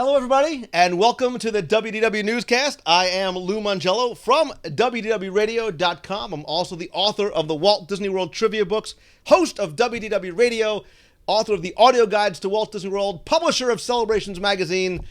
Hello, everybody, and welcome to the WDW Newscast. I am Lou Mongello from WDWRadio.com. I'm also the author of the Walt Disney World Trivia Books, host of WDW Radio, author of the audio guides to Walt Disney World, publisher of Celebrations Magazine,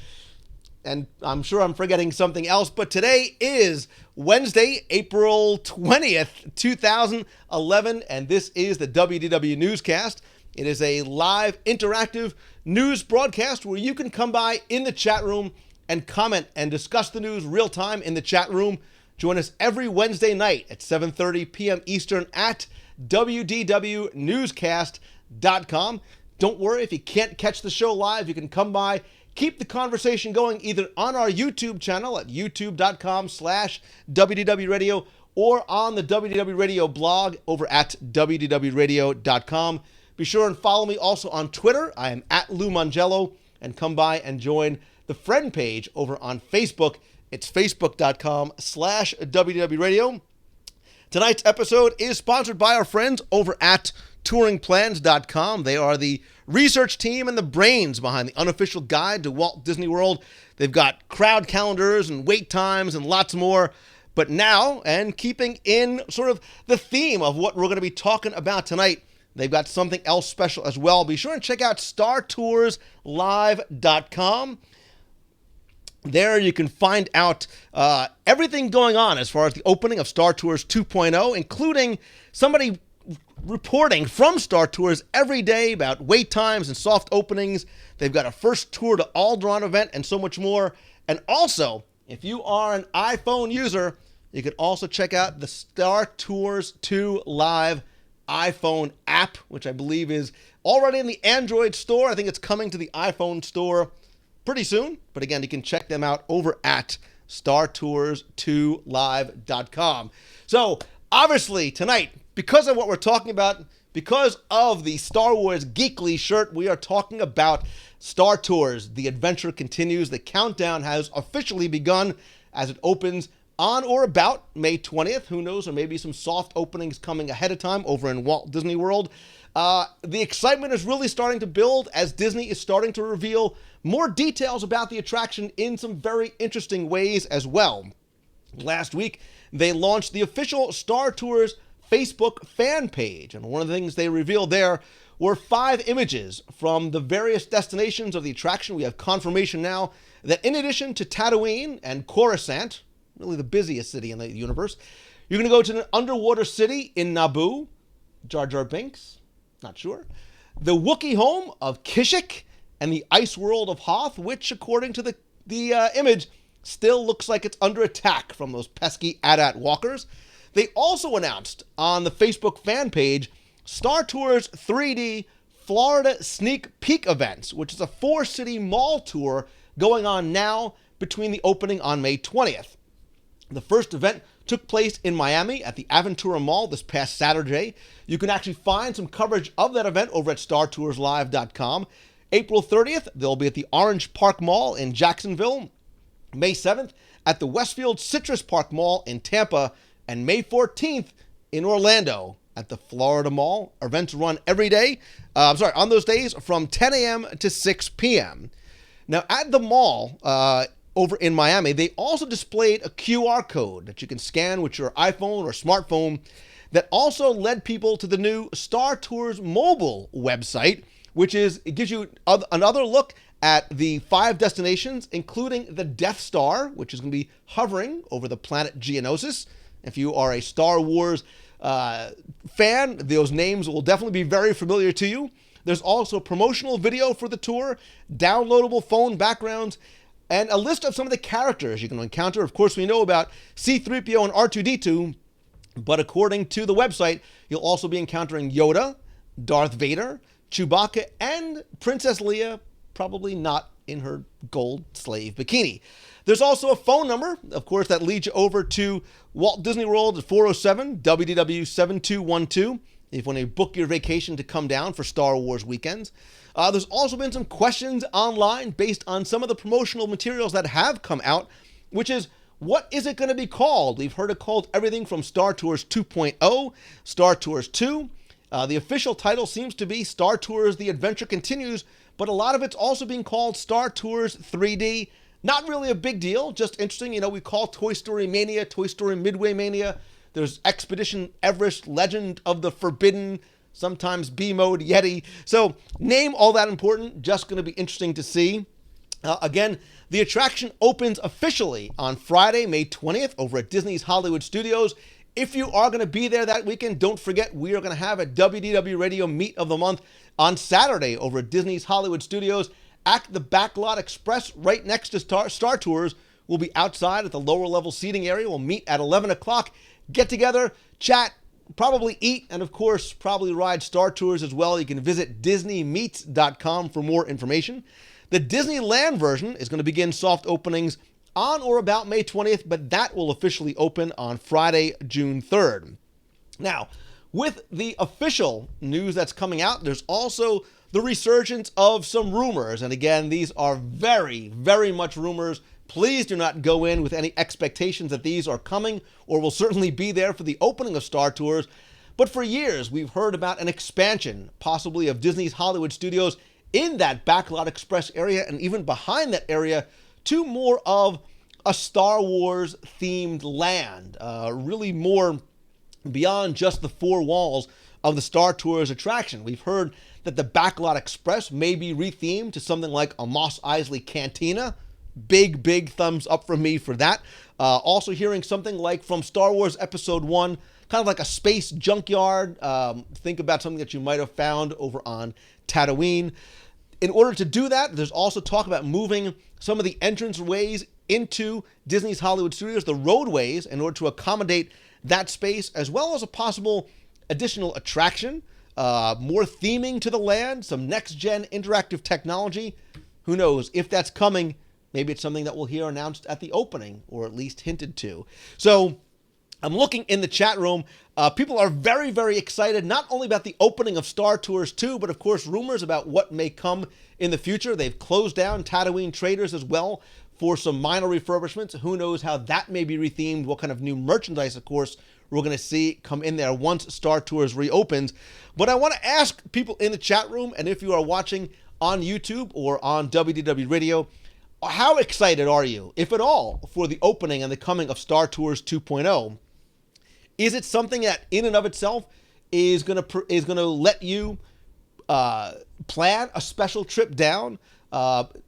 and I'm sure I'm forgetting something else, but today is Wednesday, April 20th, 2011, and this is the WDW Newscast. It is a live, interactive news broadcast where you can come by in the chat room and comment and discuss the news real time in the chat room. Join us every Wednesday night at 7:30 p.m. Eastern at WDWNewscast.com. Don't worry, if you can't catch the show live, you can come by, keep the conversation going either on our YouTube channel at youtube.com/WDWRadio or on the WDW Radio blog over at WDWRadio.com. Be sure and follow me also on Twitter. I am at Lou Mongello, and come by and join the friend page over on Facebook. It's facebook.com/WDWRadio. Tonight's episode is sponsored by our friends over at touringplans.com. They are the research team and the brains behind the unofficial guide to Walt Disney World. They've got crowd calendars and wait times and lots more. But now, and keeping in sort of the theme of what we're going to be talking about tonight, they've got something else special as well. Be sure and check out StarToursLive.com. There you can find out everything going on as far as the opening of Star Tours 2.0, including somebody reporting from Star Tours every day about wait times and soft openings. They've got a first tour to Alderaan event and so much more. And also, if you are an iPhone user, you can also check out the Star Tours 2 Live iPhone app, which I believe is already in the Android store. I think it's coming to the iPhone store pretty soon. But again, you can check them out over at StarTours2Live.com. So obviously tonight, because of what we're talking about, because of the Star Wars Geekly shirt, we are talking about Star Tours. The adventure continues. The countdown has officially begun as it opens on or about May 20th. Who knows? Or maybe some soft openings coming ahead of time over in Walt Disney World. The excitement is really starting to build as Disney is starting to reveal more details about the attraction in some very interesting ways as well. Last week, they launched the official Star Tours Facebook fan page. And one of the things they revealed there were 5 images from the various destinations of the attraction. We have confirmation now that in addition to Tatooine and Coruscant, really the busiest city in the universe, you're going to go to an underwater city in Naboo, Jar Jar Binks, not sure, the Wookiee home of Kashyyyk, and the ice world of Hoth, which, according to the image, still looks like it's under attack from those pesky AT-AT walkers. They also announced on the Facebook fan page Star Tours 3D Florida Sneak Peek events, which is a 4-city mall tour going on now between the opening on May 20th. The first event took place in Miami at the Aventura Mall this past Saturday. You can actually find some coverage of that event over at StarToursLive.com. April 30th, they'll be at the Orange Park Mall in Jacksonville. May 7th, at the Westfield Citrus Park Mall in Tampa. And May 14th in Orlando at the Florida Mall. Events run every day, on those days from 10 a.m. to 6 p.m. Now, at the mall, over in Miami, they also displayed a QR code that you can scan with your iPhone or smartphone that also led people to the new Star Tours mobile website, which it gives you another look at the 5 destinations, including the Death Star, which is going to be hovering over the planet Geonosis. If you are a Star Wars fan, those names will definitely be very familiar to you. There's also promotional video for the tour, downloadable phone backgrounds, and a list of some of the characters you can encounter. Of course, we know about C-3PO and R2-D2, but according to the website, you'll also be encountering Yoda, Darth Vader, Chewbacca, and Princess Leia, probably not in her gold slave bikini. There's also a phone number, of course, that leads you over to Walt Disney World at 407-WDW-7212 if you want to book your vacation to come down for Star Wars weekends. There's also been some questions online based on some of the promotional materials that have come out, which is, what is it going to be called? We've heard it called everything from Star Tours 2.0, Star Tours 2. The official title seems to be Star Tours The Adventure Continues, but a lot of it's also being called Star Tours 3D. Not really a big deal, just interesting. You know, we call Toy Story Mania, Toy Story Midway Mania. There's Expedition Everest, Legend of the Forbidden, sometimes B-Mode Yeti. So name all that important, just going to be interesting to see. Again, the attraction opens officially on Friday, May 20th over at Disney's Hollywood Studios. If you are going to be there that weekend, don't forget we are going to have a WDW Radio Meet of the Month on Saturday over at Disney's Hollywood Studios at the Backlot Express right next to Star Tours. We'll be outside at the lower level seating area. We'll meet at 11 o'clock, get together, chat, probably eat, and of course, probably ride Star Tours as well. You can visit DisneyMeets.com for more information. The Disneyland version is going to begin soft openings on or about May 20th, but that will officially open on Friday, June 3rd. Now, with the official news that's coming out, there's also the resurgence of some rumors. And again, these are very, very much rumors. Please do not go in with any expectations that these are coming or will certainly be there for the opening of Star Tours. But for years, we've heard about an expansion, possibly of Disney's Hollywood Studios in that Backlot Express area and even behind that area to more of a Star Wars themed land, really more beyond just the four walls of the Star Tours attraction. We've heard that the Backlot Express may be rethemed to something like a Mos Eisley Cantina. Big, big thumbs up from me for that. Also hearing something like from Star Wars Episode 1, kind of like a space junkyard. Think about something that you might have found over on Tatooine. In order to do that, there's also talk about moving some of the entranceways into Disney's Hollywood Studios, the roadways, in order to accommodate that space, as well as a possible additional attraction, more theming to the land, some next-gen interactive technology. Who knows? If that's coming, maybe it's something that we'll hear announced at the opening, or at least hinted to. So I'm looking in the chat room. People are very, very excited, not only about the opening of Star Tours 2, but of course rumors about what may come in the future. They've closed down Tatooine Traders as well for some minor refurbishments. Who knows how that may be rethemed, what kind of new merchandise, of course, we're going to see come in there once Star Tours reopens. But I want to ask people in the chat room, and if you are watching on YouTube or on WDW Radio, how excited are you, if at all, for the opening and the coming of Star Tours 2.0? Is it something that in and of itself is going to let you plan a special trip down?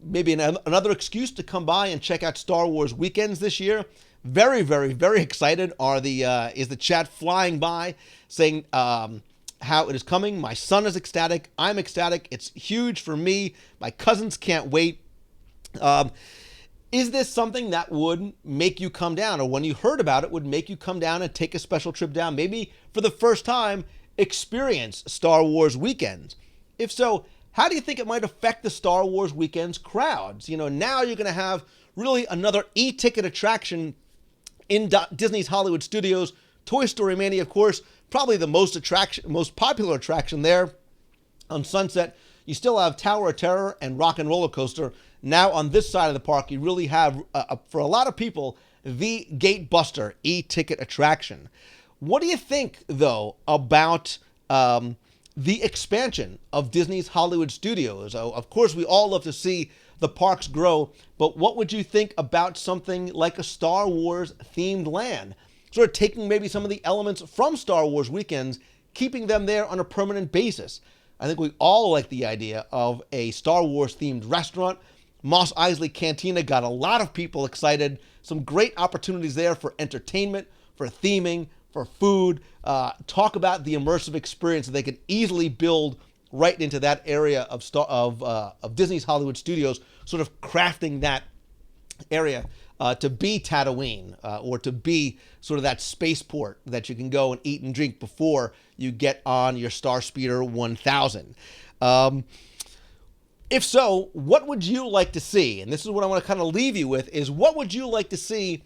Maybe another excuse to come by and check out Star Wars weekends this year. Very, very, very excited is the chat flying by saying how it is coming. My son is ecstatic. I'm ecstatic. It's huge for me. My cousins can't wait. Is this something that would make you come down, or when you heard about it, would make you come down and take a special trip down, maybe for the first time, experience Star Wars weekends? If so, how do you think it might affect the Star Wars weekends crowds? You know, now you're going to have really another e-ticket attraction in Disney's Hollywood Studios. Toy Story Mania, of course, probably the most popular attraction there. On Sunset, you still have Tower of Terror and Rock and Roller Coaster. Now on this side of the park, you really have, for a lot of people, the Gate Buster e-ticket attraction. What do you think, though, about the expansion of Disney's Hollywood Studios? Of course, we all love to see the parks grow, but what would you think about something like a Star Wars themed land? Sort of taking maybe some of the elements from Star Wars weekends, keeping them there on a permanent basis. I think we all like the idea of a Star Wars themed restaurant. Mos Eisley Cantina got a lot of people excited. Some great opportunities there for entertainment, for theming, for food. Talk about the immersive experience that they could easily build right into that area of Disney's Hollywood Studios, sort of crafting that area to be Tatooine, or to be sort of that spaceport that you can go and eat and drink before you get on your Starspeeder 1000. If so, what would you like to see? And this is what I want to kind of leave you with, is what would you like to see,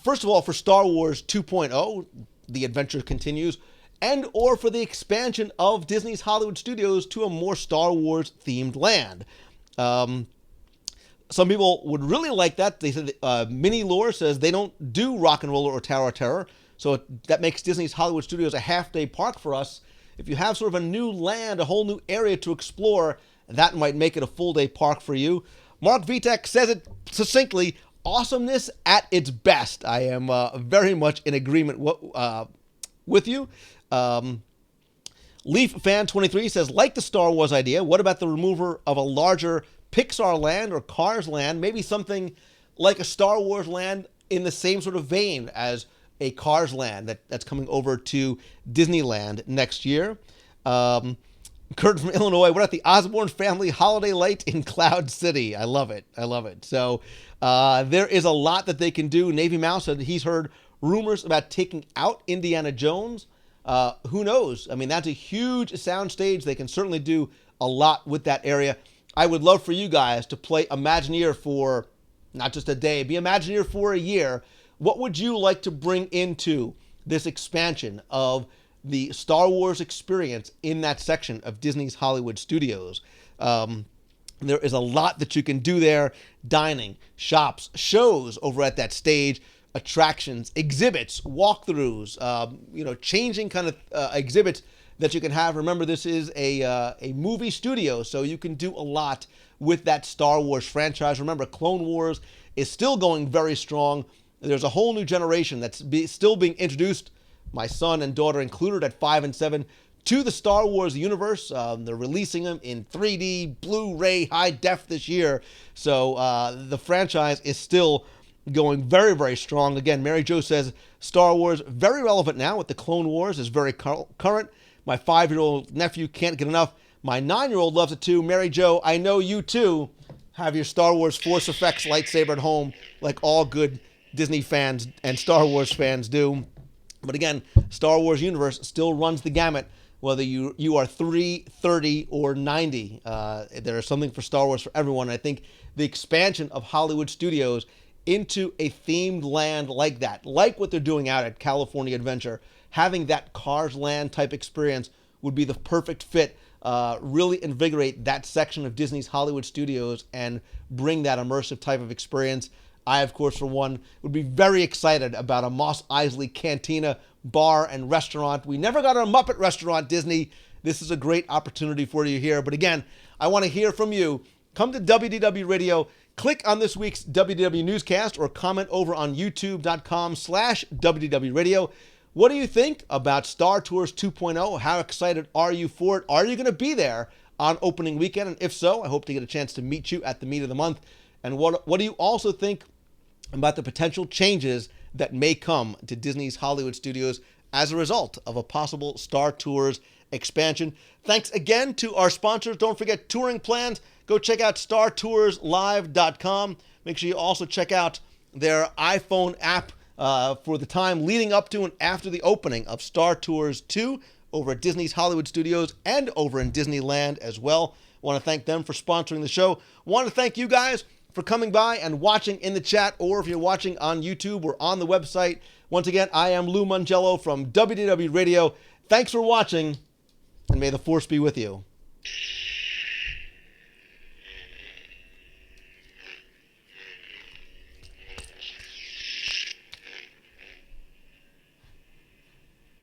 first of all, for Star Wars 2.0, The Adventure Continues, and or for the expansion of Disney's Hollywood Studios to a more Star Wars themed land? Some people would really like that. They said, Mini Lore says they don't do Rock and Roller or Tower of Terror, so that makes Disney's Hollywood Studios a half-day park for us. If you have sort of a new land, a whole new area to explore, that might make it a full-day park for you. Mark Vitek says it succinctly, awesomeness at its best. I am very much in agreement with you. Leaf Fan 23 says, like the Star Wars idea, what about the removal of a larger Pixar land or Cars land? Maybe something like a Star Wars land in the same sort of vein as a Cars land that's coming over to Disneyland next year. Kurt from Illinois, what about the Osborne family holiday light in Cloud City? I love it. I love it. So there is a lot that they can do. Navy Mouse said he's heard rumors about taking out Indiana Jones. Who knows? I mean, that's a huge soundstage. They can certainly do a lot with that area. I would love for you guys to play Imagineer for not just a day, be Imagineer for a year. What would you like to bring into this expansion of the Star Wars experience in that section of Disney's Hollywood Studios? There is a lot that you can do there. Dining, shops, shows over at that stage, attractions, exhibits, walkthroughs, changing kind of exhibits that you can have. Remember, this is a movie studio, so you can do a lot with that Star Wars franchise. Remember, Clone Wars is still going very strong. There's a whole new generation that's still being introduced, my son and daughter included, at 5 and 7, to the Star Wars universe. They're releasing them in 3D, Blu-ray, high def this year. So the franchise is still going very, very strong. Again, Mary Jo says, Star Wars, very relevant now with the Clone Wars, is very current. My 5-year-old nephew can't get enough. My 9-year-old loves it too. Mary Jo, I know you too have your Star Wars Force Effects lightsaber at home, like all good Disney fans and Star Wars fans do. But again, Star Wars universe still runs the gamut, whether you are 3, 30, or 90. There is something for Star Wars for everyone. I think the expansion of Hollywood Studios into a themed land like that, like what they're doing out at California Adventure, having that Cars Land type experience would be the perfect fit. Really invigorate that section of Disney's Hollywood Studios and bring that immersive type of experience. I, of course, for one, would be very excited about a Mos Eisley Cantina bar and restaurant. We never got a Muppet restaurant, Disney. This is a great opportunity for you here. But again, I want to hear from you. Come to WDW Radio. Click on this week's WDW Newscast or comment over on youtube.com/WDW Radio. What do you think about Star Tours 2.0? How excited are you for it? Are you going to be there on opening weekend? And if so, I hope to get a chance to meet you at the meet of the month. And what do you also think about the potential changes that may come to Disney's Hollywood Studios as a result of a possible Star Tours expansion? Thanks again to our sponsors. Don't forget touring plans. Go check out StarToursLive.com. Make sure you also check out their iPhone app for the time leading up to and after the opening of Star Tours 2 over at Disney's Hollywood Studios and over in Disneyland as well. I want to thank them for sponsoring the show. I want to thank you guys for coming by and watching in the chat, or if you're watching on YouTube or on the website. Once again, I am Lou Mangello from WDW Radio. Thanks for watching, and may the Force be with you.